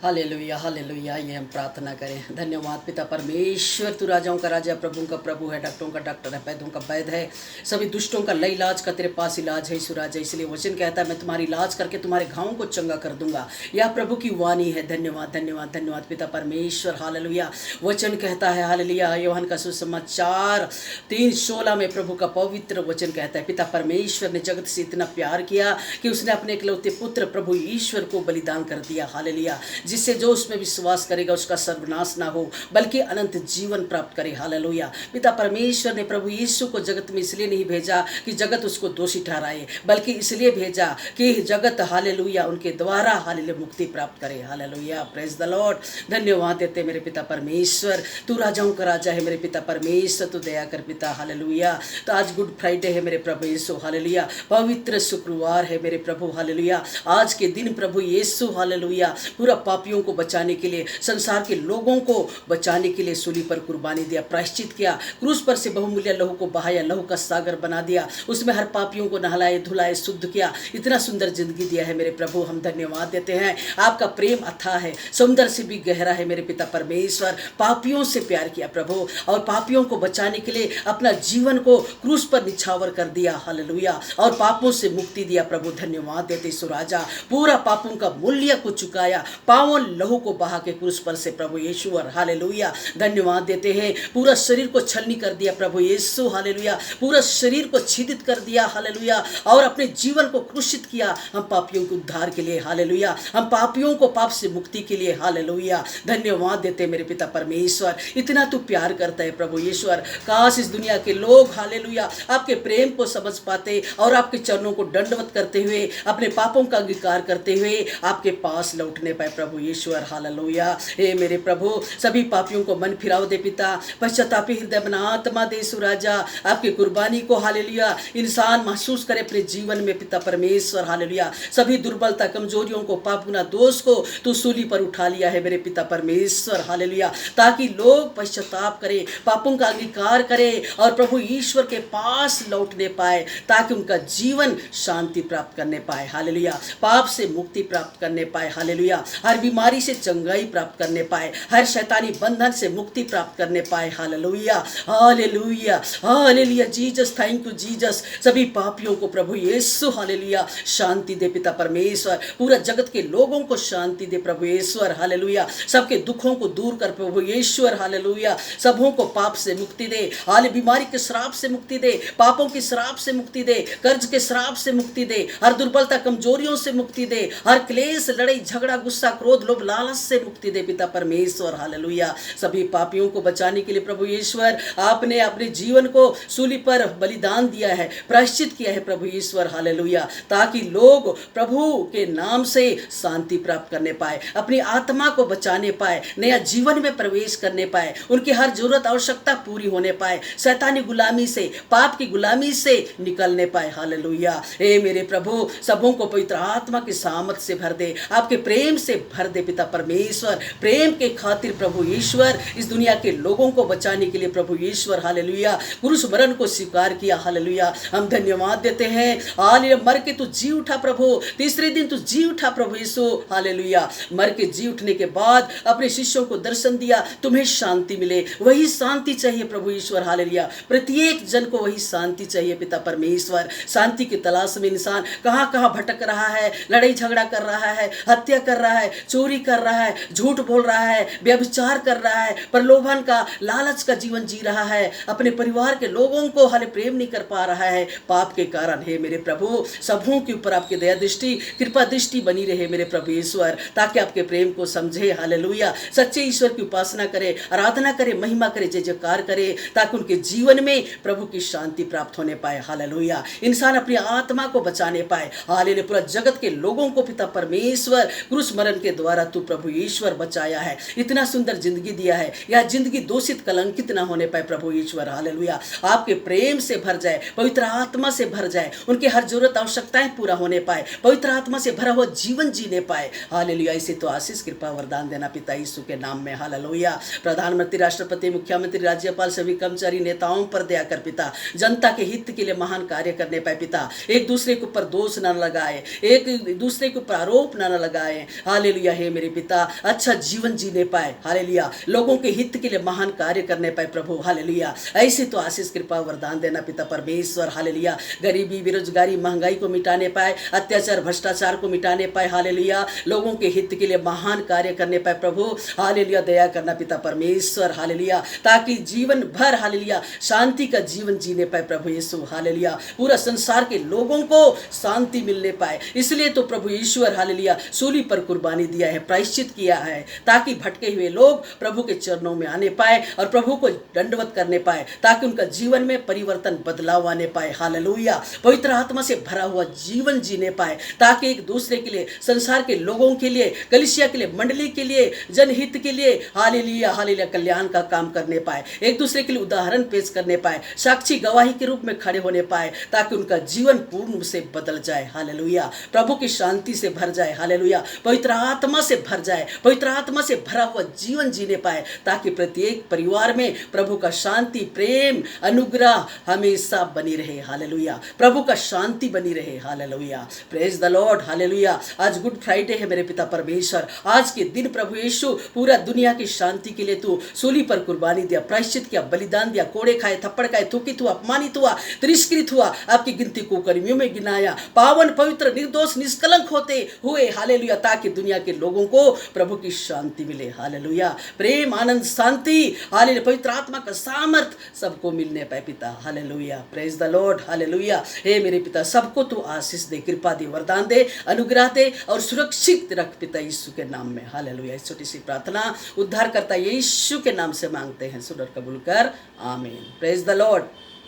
Hallelujah hallelujah. ये हम प्रार्थना करें। धन्यवाद पिता परमेश्वर, तू राजाओं का राजा, प्रभुओं का प्रभु है, डॉक्टरों का डॉक्टर है, वैद्यों का वैद्य है, सभी दुष्टों का लय इलाज का तेरे पास इलाज है। यीशु राजा, इसलिए वचन कहता है मैं तुम्हारी इलाज करके तुम्हारे घावों को चंगा कर दूंगा। यह प्रभु की वाणी है। धन्यवाद धन्यवाद धन्यवाद पिता परमेश्वर। हालेलुया। वचन कहता है हालेलुया, यूहन्ना का सुसमाचार 3:16 में प्रभु का पवित्र वचन कहता है, पिता परमेश्वर ने जगत से इतना प्यार किया कि उसने अपने इकलौते पुत्र प्रभु ईश्वर को बलिदान कर दिया। हालेलुया। जिससे जो उसमें विश्वास करेगा उसका सर्वनाश ना हो बल्कि अनंत जीवन प्राप्त करे। हालेलुया। पिता परमेश्वर ने प्रभु यीशु को जगत में इसलिए नहीं भेजा कि जगत उसको दोषी ठहराए, बल्कि इसलिए भेजा कि जगत हालेलुया उनके द्वारा हालेलुया मुक्ति प्राप्त करे। Hallelujah, praise the Lord. धन्यवाद देते मेरे पिता परमेश्वर, तू राजाओं का राजा है मेरे पिता परमेश्वर, तू दया कर पिता। हालेलुया। तो आज गुड फ्राइडे है मेरे प्रभु यीशु। हालेलुया। पवित्र शुक्रवार है मेरे प्रभु। हालेलुया। आज के दिन प्रभु यीशु हालेलुया पूरा पापियों को बचाने के लिए, संसार के लोगों को बचाने के लिए सूली पर कुर्बानी दिया, प्रायश्चित किया, क्रूस पर से बहुमूल्य लहू को बहाया, लहू का सागर बना दिया, उसमें हर पापियों को नहलाए धुलाए शुद्ध किया। इतना सुंदर जिंदगी दिया है मेरे प्रभु, हम धन्यवाद देते हैं। आपका प्रेम अथाह है, समुद्र से भी गहरा है मेरे पिता परमेश्वर। पापियों से प्यार किया प्रभु और पापियों को बचाने के लिए अपना जीवन को क्रूस पर निछावर कर दिया। हालेलुया। और पापों से मुक्ति दिया प्रभु। धन्यवाद देते सुराजा, पूरा पापों का मूल्य को चुकाया, पावन लहू को बहा के क्रूस पर से प्रभु यीशु। और हालेलुया धन्यवाद देते हैं। पूरा शरीर को छलनी कर दिया प्रभु यीशु। हालेलुया। पूरा शरीर को छेदित कर दिया। हालेलुया। और अपने जीवन को क्रूसित किया हम पापियों के उद्धार के लिए। हालेलुया। हम पापियों को पाप से मुक्ति के लिए। हालेलुया। धन्यवाद देते मेरे पिता परमेश्वर, इतना तू प्यार करता है प्रभु ईश्वर। काश इस दुनिया के लोग हालेलुया आपके प्रेम को समझ पाते और आपके चरणों को दंडवत करते हुए, अपने पापों का अंगीकार करते हुए आपके पास लौटने पाए प्रभु ईश्वर। हालेलुया। हे मेरे प्रभु, सभी पापियों को मन फिराव दे पिता, पश्चातापी हृदय बना आत्मा दे सुराजा। आपकी कुर्बानी को हालेलुया इंसान महसूस करे अपने जीवन में पिता परमेश्वर। हालेलुया। सभी दुर्बलता कमजोरियों को, पाप गुनाह दोष को तू सूली पर उठा लिया है मेरे पिता परमेश्वर। हालेलुया। ताकि लोग पश्चाताप करें, पापों का अंगीकार करें और प्रभु ईश्वर के पास लौटने पाए, ताकि उनका जीवन शांति प्राप्त करने पाए। हालेलुया। पाप से मुक्ति प्राप्त करने पाए। हालेलुया। हर बीमारी से चंगाई प्राप्त करने पाए, हर शैतानी बंधन से मुक्ति प्राप्त करने पाए। Hallelujah hallelujah hallelujah. Jesus, thank you Jesus. सभी पापियों को प्रभु यीशु हालेलुया शांति दे पिता परमेश्वर। पूरा जगत के लोगों को शांति दे प्रभु ईश्वर। हालेलुया। सबके दुखों को दूर कर प्रभु ईश्वर। हालेलुया। सबों को पाप से मुक्ति दे, हाल बीमारी के श्राप से मुक्ति दे, पापों के श्राप से मुक्ति दे, कर्ज के श्राप से मुक्ति दे, हर दुर्बलता कमजोरियों से मुक्ति दे, हर क्लेश लड़ाई झगड़ा गुस्सा क्रोध लोभ लालच से मुक्ति दे पिता परमेश्वर। हालेलुया। सभी पापियों को बचाने के लिए प्रभु ईश्वर आपने अपने जीवन को सूली पर बलिदान दिया है, प्रायश्चित किया है प्रभु ईश्वर। हालेलुया। ताकि लोग प्रभु के नाम से शांति प्राप्त करने पाए, अपनी आत्मा को बचाने पाए, नया जीवन में प्रवेश करने पाए, उनकी हर जरूरत आवश्यकता पूरी होने पाए, शैतानी गुलामी से, पाप की गुलामी से निकलने पाए। हालेलुया। हे मेरे प्रभु, सबों को पवित्र आत्मा की सामर्थ से भर दे, आपके प्रेम से भर दे पिता परमेश्वर। प्रेम के खातिर प्रभु ईश्वर इस दुनिया के लोगों को बचाने के लिए प्रभु ईश्वर हालेलुया क्रूस मरण को स्वीकार किया। हालेलुया। हम धन्यवाद देते हैं। हालेलुया। मर के तू जी उठा प्रभु, तीसरे दिन तू जी उठा प्रभु यीशु। हालेलुया। मर के जी उठने के बाद अपने शिष्यों को दर्शन दिया, तुम्हें शांति मिले। वही शांति चाहिए प्रभु ईश्वर। हालेलुया। प्रत्येक जन को वही शांति चाहिए पिता परमेश्वर। शांति की तलाश में इंसान कहां कहां भटक रहा है, लड़ाई झगड़ा कर रहा है, हत्या कर रहा है, चोरी कर रहा है, झूठ बोल रहा है, व्यभिचार कर रहा है, प्रलोभन का लालच का जीवन जी रहा है, अपने परिवार के लोगों को हाले प्रेम नहीं कर पा रहा है पाप के कारण। हे मेरे प्रभु, सबों के ऊपर आपकी दया दृष्टि कृपा दृष्टि बनी रहे मेरे प्रभु ईश्वर, ताकि आपके प्रेम को समझे। हालेलुया। सच्चे ईश्वर की उपासना करे, आराधना करे, महिमा करे, जय जयकार करे, ताकि उनके जीवन में प्रभु की शांति प्राप्त होने पाए। हालेलुया। इंसान अपनी आत्मा को बचाने पाए। हालेलुया। पूरा जगत के लोगों को पिता परमेश्वर क्रूस मरण के द्वारा तू प्रभु ईश्वर बचाया है। इतना सुंदर जिंदगी दिया है, यह जिंदगी दूषित कलंकित ना होने पाए प्रभु ईश्वर। हालेलुया। आपके प्रेम से भर जाए, पवित्र आत्मा से भर जाए, उनकी हर जरूरत आवश्यकताएं पूरा होने पाए, पवित्र आत्मा से भरा हुआ जीवन जीने पाए। हालेलुया। इसे तो आशीष कृपा वरदान देना पिता यीशु के नाम में। हालेलुया। प्रधानमंत्री, राष्ट्रपति, मुख्यमंत्री, राज्यपाल, सभी कर्मचारी नेताओं पर दया कर पिता, जनता के हित के लिए महान कार्य करने पाए पिता। एक दूसरे के ऊपर दोष न लगाए, एक दूसरे के ऊपर आरोप न लगाए। हालेलुया। हालेलुया हे मेरे पिता अच्छा जीवन जीने पाए, हालेलुया लोगों के हित के लिए महान कार्य करने पाए प्रभु, हालेलुया ऐसे तो आशीष कृपा वरदान देना पिता परमेश्वर, हालेलुया गरीबी बेरोजगारी महंगाई को मिटाने पाए, अत्याचार भ्रष्टाचार को मिटाने पाए, हालेलुया लोगों के हित के लिए महान कार्य करने पाए प्रभु, हालेलुया दया करना पिता परमेश्वर, हालेलुया ताकि जीवन भर हालेलुया शांति का जीवन जीने पाए प्रभु यीशु, हालेलुया पूरा संसार के लोगों को शांति मिलने पाए। इसलिए तो प्रभु ईश्वर हालेलुया सूली पर कुर्बानी दिया है, प्रायश्चित किया है ताकि भटके हुए लोग प्रभु के चरणों में आने पाए और प्रभु को दंडवत करने पाए, ताकि उनका जीवन में परिवर्तन बदलाव आने पाए, हालेलुया पवित्र आत्मा से भरा हुआ जीवन जीने पाए, ताकि एक दूसरे के लिए संसार के लोगों के लिए कलीसिया के लिए मंडली के लिए जनहित के लिए हालेलुया हालेलुया कल्याण का काम करने पाए, एक दूसरे के लिए उदाहरण पेश करने पाए, साक्षी गवाही के रूप में खड़े होने पाए, ताकि उनका जीवन पूर्ण रूप से बदल जाए, हालेलुया प्रभु की शांति से भर जाए, हालेलुया पवित्र आत्मा से भर जाए, पवित्र आत्मा से भरा हुआ जीवन जीने पाए, ताकि प्रत्येक परिवार में प्रभु का शांति प्रेम अनुग्रह हमेशा बनी रहे, हालेलुया प्रभु का शांति बनी रहे, hallelujah praise the Lord, hallelujah आज गुड फ्राइडे है मेरे पिता परमेश्वर, आज के दिन प्रभु यीशु पूरा दुनिया की शांति के लिए तू सूली पर कुर्बानी दिया, प्रायश्चित किया, बलिदान दिया, कोड़े खाए, थप्पड़ खाए, थूकित हुआ, अपमानित हुआ, तिरस्कृत हुआ, आपकी गिनती को कर्मियों में गिनाया, पावन पवित्र निर्दोष निष्कलंक होते हुए, हालेलुया ताकि दुनिया के लोगों को प्रभु की शांति मिले, हालेलुया प्रेम आनंद शांति, हालेलुया पवित्र आत्मा का सामर्थ सबको मिलने पाए पिता, hallelujah praise the Lord, hallelujah हे मेरे पिता सबको तू आशीष दे, कृपा दे, वरदान दे, अनुग्रह दे और सुरक्षित रख पिता यीशु के नाम में, हालेलुया इस छोटी सी प्रार्थना उद्धार करता यीशु के नाम से मांगते हैं, सुन और कबूल कर, आमीन praise the Lord,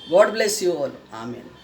God bless you all, आमीन।